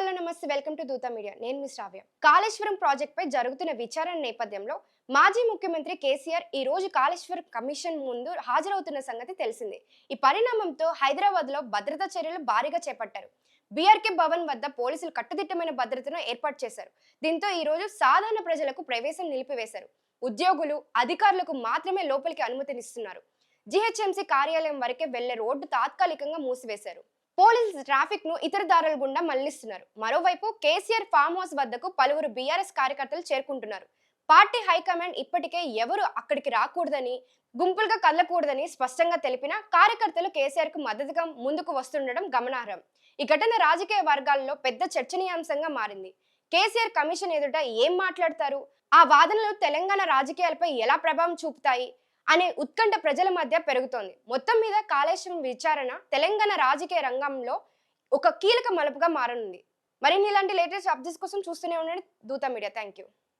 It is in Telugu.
హలో నమస్తే వెల్కమ్ టు దూత మీడియా. నేను మీ శ్రావ్య. కాళేశ్వరం ప్రాజెక్ట్ పై జరుగుతున్న విచారణ నేపథ్యంలో మాజీ ముఖ్యమంత్రి కేసీఆర్ ఈ రోజు కాళేశ్వరం కమిషన్ ముందు హాజరవుతున్న సంగతి తెలిసిందే. ఈ పరిణామంతో హైదరాబాద్ లో భద్రతా చర్యలు భారీగా చేపట్టారు. బీఆర్కే భవన్ వద్ద పోలీసులు కట్టుదిట్టమైన భద్రతను ఏర్పాటు చేశారు. దీంతో ఈ రోజు సాధారణ ప్రజలకు ప్రవేశం నిలిపివేశారు. ఉద్యోగులు, అధికారులకు మాత్రమే లోపలికి అనుమతినిస్తున్నారు. జీహెచ్ఎంసీ కార్యాలయం వరకే వెళ్లే రోడ్డు తాత్కాలికంగా మూసివేశారు. పోలీసులు ట్రాఫిక్ ను ఇతర దారుల గుండా మళ్లిస్తున్నారు. మరోవైపు కేసీఆర్ ఫామ్ హౌస్ వద్దకు పలువురు బీఆర్ఎస్ కార్యకర్తలు చేరుకుంటున్నారు. పార్టీ హైకమాండ్ ఇప్పటికే ఎవరు అక్కడికి రాకూడదని, గుంపులుగా కదలకూడదని స్పష్టంగా తెలిపినా కార్యకర్తలు కేసీఆర్ కు మద్దతుగా ముందుకు వస్తుండడం గమనార్హం. ఈ ఘటన రాజకీయ వర్గాల్లో పెద్ద చర్చనీయాంశంగా మారింది. కేసీఆర్ కమిషన్ ఎదుట ఏం మాట్లాడతారు, ఆ వాదనలు తెలంగాణ రాజకీయాలపై ఎలా ప్రభావం చూపుతాయి అనే ఉత్కంఠ ప్రజల మధ్య పెరుగుతోంది. మొత్తం మీద కాళేశ్వరం విచారణ తెలంగాణ రాజకీయ రంగంలో ఒక కీలక మలుపుగా మారనుంది. మరిన్ని ఇలాంటి లేటెస్ట్ అప్డేట్స్ కోసం చూస్తూనే ఉండండి దూత మీడియా. Thank you.